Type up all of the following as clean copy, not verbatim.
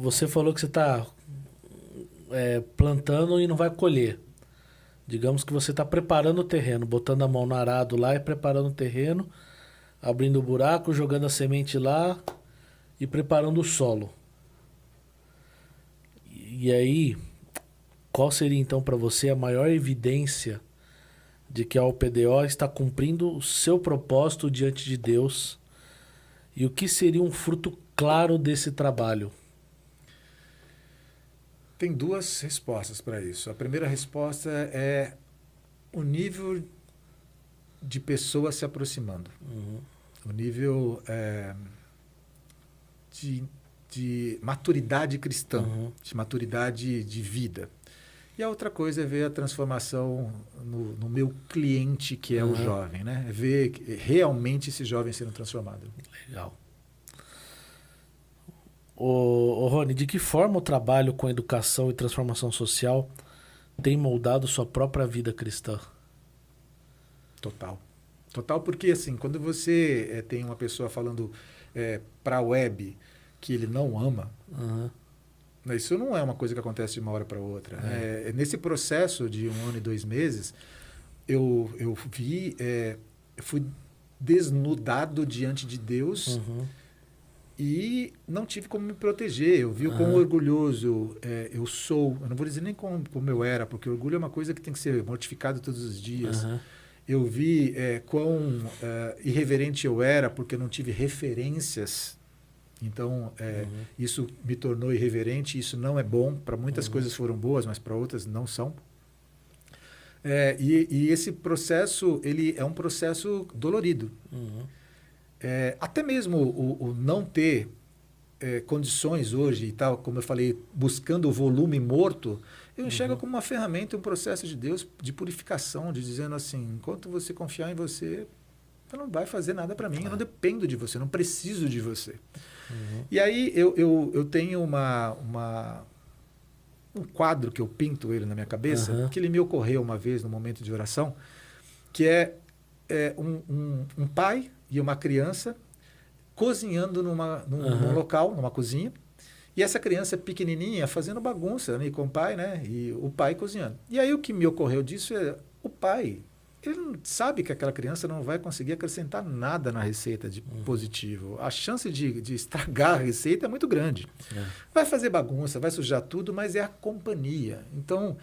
você falou que você está plantando e não vai colher. Digamos que você está preparando o terreno, botando a mão no arado lá e preparando o terreno, abrindo o buraco, jogando a semente lá e preparando o solo. E aí, qual seria então para você a maior evidência de que a OPDO está cumprindo o seu propósito diante de Deus? E o que seria um fruto claro desse trabalho? Tem duas respostas para isso. A primeira resposta é o nível de pessoas se aproximando. O nível de maturidade cristã, de maturidade de vida. E a outra coisa é ver a transformação no meu cliente, que é o jovem, né? É ver realmente esse jovem sendo transformado. Legal. Ô Rony, de que forma o trabalho com educação e transformação social tem moldado sua própria vida cristã? Total. Total, porque assim, quando você tem uma pessoa falando para a web que ele não ama, isso não é uma coisa que acontece de uma hora para outra. Nesse processo de 1 ano e 2 meses, eu fui desnudado diante de Deus e não tive como me proteger. Eu vi o quão orgulhoso eu sou. Eu não vou dizer nem como eu era, porque orgulho é uma coisa que tem que ser mortificado todos os dias. Eu vi quão irreverente eu era, porque eu não tive referências. Então, isso me tornou irreverente. Isso não é bom. Para muitas coisas foram boas, mas para outras não são. E esse processo, ele é um processo dolorido. Até mesmo o não ter condições hoje e tal, como eu falei, buscando o volume morto, eu enxergo como uma ferramenta, um processo de Deus de purificação, de dizendo assim, enquanto você confiar em você, você não vai fazer nada para mim, eu não dependo de você, eu não preciso de você. E aí eu tenho um quadro que eu pinto ele na minha cabeça, que ele me ocorreu uma vez no momento de oração, que é um pai e uma criança cozinhando num local, numa cozinha, e essa criança pequenininha fazendo bagunça, né, com o pai, né, e o pai cozinhando. E aí o que me ocorreu disso é o pai, ele não sabe que aquela criança não vai conseguir acrescentar nada na receita de positivo. A chance de estragar a receita é muito grande. Vai fazer bagunça, vai sujar tudo, mas é a companhia. Então,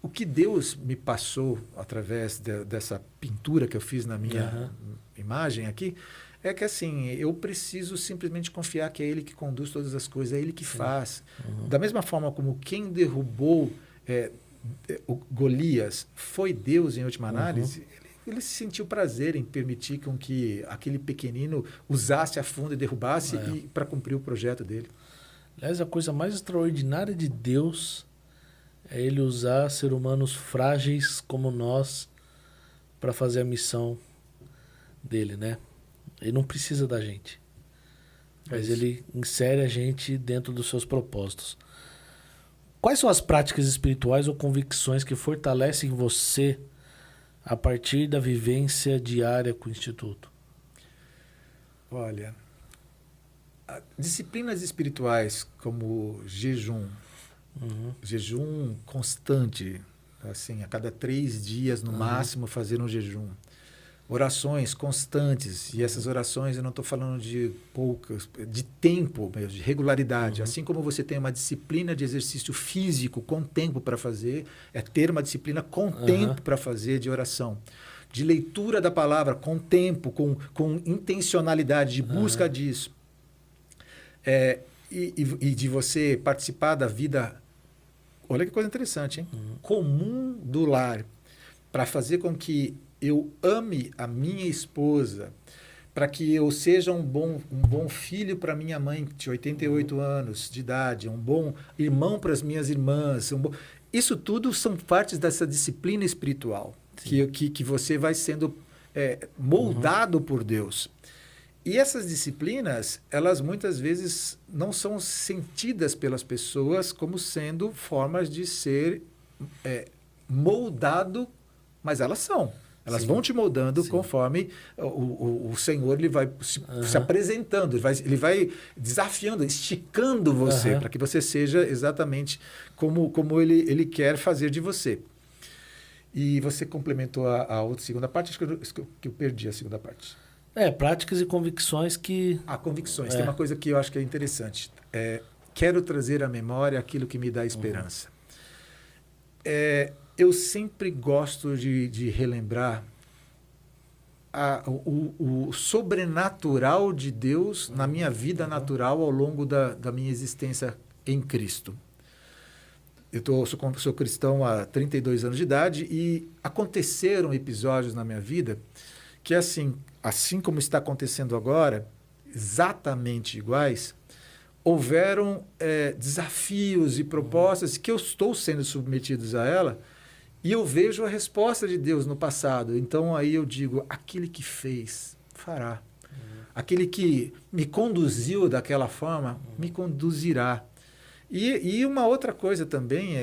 o que Deus me passou através dessa pintura que eu fiz na minha imagem aqui, é que assim, eu preciso simplesmente confiar que é Ele que conduz todas as coisas, é Ele que faz. Da mesma forma como quem derrubou o Golias foi Deus em última análise, ele sentiu prazer em permitir com que aquele pequenino usasse a funda e derrubasse para cumprir o projeto dele. Aliás, a coisa mais extraordinária de Deus é Ele usar seres humanos frágeis como nós para fazer a missão dele, né? Ele não precisa da gente, mas Ele insere a gente dentro dos seus propósitos. Quais são as práticas espirituais ou convicções que fortalecem você a partir da vivência diária com o Instituto? Olha, disciplinas espirituais como jejum, jejum constante, assim, a cada 3 dias no máximo fazer um jejum. Orações constantes, e essas orações eu não estou falando de poucas, de tempo mesmo, de regularidade. Assim como você tem uma disciplina de exercício físico com tempo para fazer, é ter uma disciplina com tempo para fazer de oração. De leitura da palavra com tempo, com intencionalidade, de busca disso. E de você participar da vida, olha que coisa interessante, hein? Comum do lar, para fazer com que eu ame a minha esposa, para que eu seja um bom filho para minha mãe de 88 anos de idade, um bom irmão para as minhas irmãs. Isso tudo são partes dessa disciplina espiritual, que você vai sendo moldado por Deus. E essas disciplinas, elas muitas vezes não são sentidas pelas pessoas como sendo formas de ser moldado, mas elas são. Elas Sim. vão te moldando Sim. conforme o Senhor ele vai se apresentando, ele vai desafiando, esticando você para que você seja exatamente como ele quer fazer de você. E você complementou a outra segunda parte, acho que eu perdi a segunda parte. Práticas e convicções que... Convicções. Tem uma coisa que eu acho que é interessante. Quero trazer à memória aquilo que me dá esperança. Eu sempre gosto de relembrar o sobrenatural de Deus na minha vida natural ao longo da minha existência em Cristo. Eu sou cristão há 32 anos de idade e aconteceram episódios na minha vida que, assim como está acontecendo agora, exatamente iguais, houveram desafios e propostas que eu estou sendo submetidos a ela e eu vejo a resposta de Deus no passado. Então, aí eu digo, aquele que fez, fará. Aquele que me conduziu daquela forma, me conduzirá. E uma outra coisa também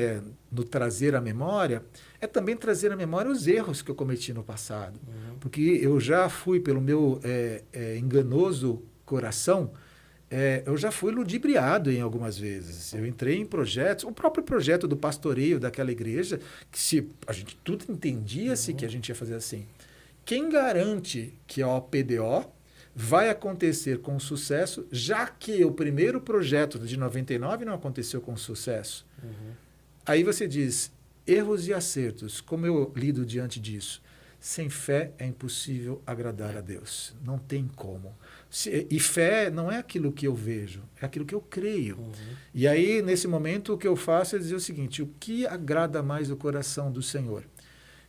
no trazer à memória, é também trazer à memória os erros que eu cometi no passado. Porque eu já fui, pelo meu enganoso coração, eu já fui ludibriado em algumas vezes. Eu entrei em projetos, o próprio projeto do pastoreio daquela igreja, que a gente tudo entendia-se que a gente ia fazer assim. Quem garante que a OPDO vai acontecer com sucesso, já que o primeiro projeto de 99 não aconteceu com sucesso? Aí você diz, erros e acertos, como eu lido diante disso? Sem fé é impossível agradar a Deus. Não tem como. E fé não é aquilo que eu vejo, é aquilo que eu creio. E aí, nesse momento, o que eu faço é dizer o seguinte, o que agrada mais o coração do Senhor?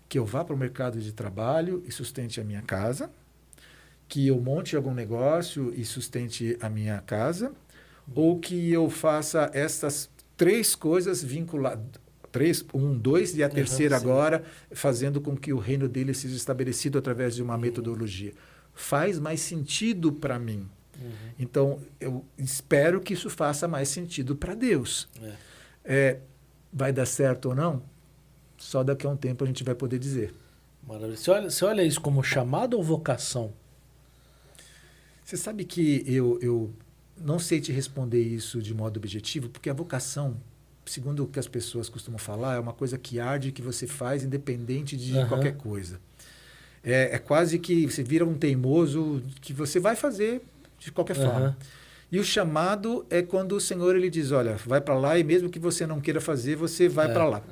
Que eu vá para o mercado de trabalho e sustente a minha casa, que eu monte algum negócio e sustente a minha casa, ou que eu faça essas 3 coisas vinculadas, 3, 1, 2 e a terceira agora, fazendo com que o reino dele seja estabelecido através de uma metodologia. Faz mais sentido para mim. Então, eu espero que isso faça mais sentido para Deus. Vai dar certo ou não? Só daqui a um tempo a gente vai poder dizer. Maravilha. Você olha isso como chamado ou vocação? Você sabe que eu não sei te responder isso de modo objetivo, porque a vocação, segundo o que as pessoas costumam falar, é uma coisa que arde, que você faz independente de qualquer coisa. É quase que você vira um teimoso que você vai fazer de qualquer forma. E o chamado é quando o Senhor ele diz, olha, vai para lá e mesmo que você não queira fazer, você vai para lá.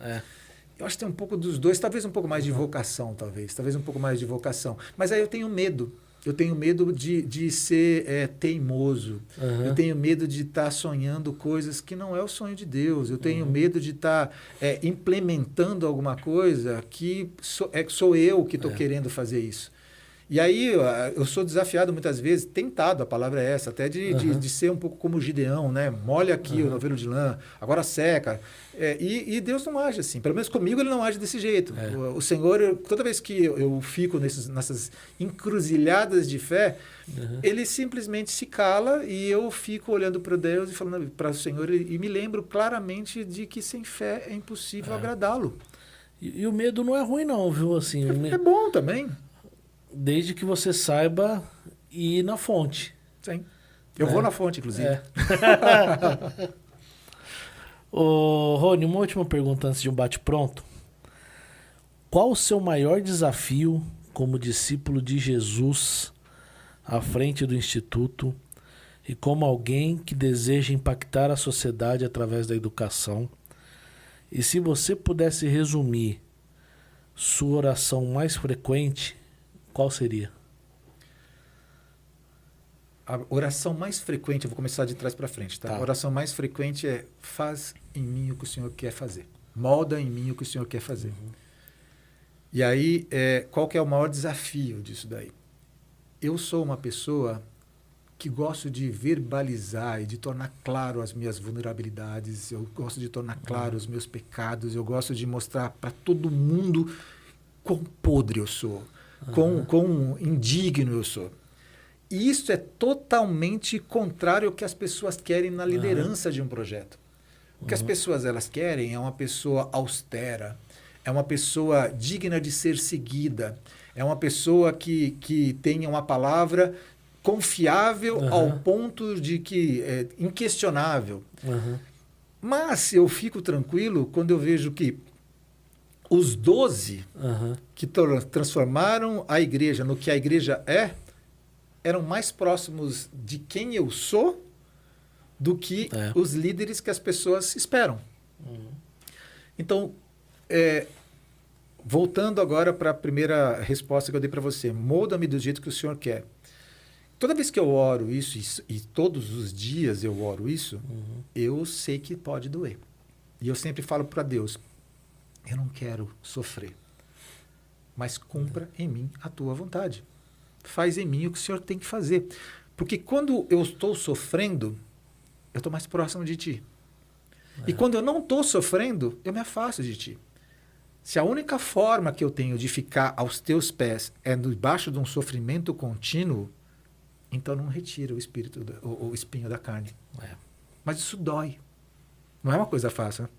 Eu acho que tem um pouco dos dois, talvez um pouco mais de vocação, talvez um pouco mais de vocação. Mas aí eu tenho medo. Eu tenho medo de ser teimoso. Eu tenho medo de estar sonhando coisas que não é o sonho de Deus. Eu tenho medo de estar implementando alguma coisa que sou eu que estou querendo fazer isso. E aí eu sou desafiado muitas vezes, tentado, a palavra é essa, até de ser um pouco como Gideão, né? Molha aqui o novelo de lã, agora seca. E Deus não age assim. Pelo menos comigo ele não age desse jeito. O Senhor, toda vez que eu fico nessas encruzilhadas de fé, ele simplesmente se cala e eu fico olhando para Deus e falando para o Senhor e me lembro claramente de que sem fé é impossível agradá-lo. E o medo não é ruim não, viu? Assim, É bom também. Desde que você saiba ir na fonte. Sim. Eu vou na fonte, inclusive. Ô, Rony, uma última pergunta antes de um bate-pronto. Qual o seu maior desafio como discípulo de Jesus à frente do Instituto e como alguém que deseja impactar a sociedade através da educação? E se você pudesse resumir sua oração mais frequente, qual seria? A oração mais frequente, eu vou começar de trás para frente, tá? A oração mais frequente é: faz em mim o que o Senhor quer fazer. Molda em mim o que o Senhor quer fazer. E aí, qual que é o maior desafio disso daí? Eu sou uma pessoa que gosto de verbalizar e de tornar claro as minhas vulnerabilidades, eu gosto de tornar claro os meus pecados, eu gosto de mostrar para todo mundo quão podre eu sou. Quão indigno eu sou. E isso é totalmente contrário ao que as pessoas querem na liderança de um projeto. O que as pessoas elas querem é uma pessoa austera, é uma pessoa digna de ser seguida, É uma pessoa que tenha uma palavra confiável ao ponto de que é inquestionável. Mas eu fico tranquilo quando eu vejo que os 12 que transformaram a igreja no que a igreja eram mais próximos de quem eu sou do que os líderes que as pessoas esperam. Então, voltando agora para a primeira resposta que eu dei para você, molda-me do jeito que o Senhor quer. Toda vez que eu oro isso, e todos os dias eu oro isso, eu sei que pode doer. E eu sempre falo para Deus, eu não quero sofrer, mas cumpra em mim a tua vontade. Faz em mim o que o Senhor tem que fazer. Porque quando eu estou sofrendo, eu estou mais próximo de ti. E quando eu não estou sofrendo, eu me afasto de ti. Se a única forma que eu tenho de ficar aos teus pés é debaixo de um sofrimento contínuo, então não retira o espírito, o espinho da carne. Mas isso dói. Não é uma coisa fácil. Né?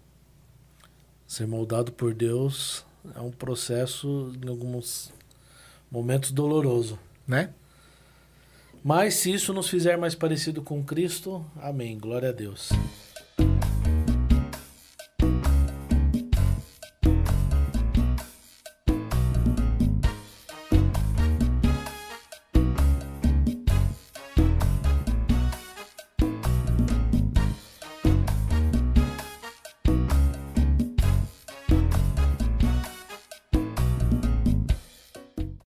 Ser moldado por Deus é um processo, em alguns momentos, doloroso. Né? Mas se isso nos fizer mais parecido com Cristo, amém. Glória a Deus.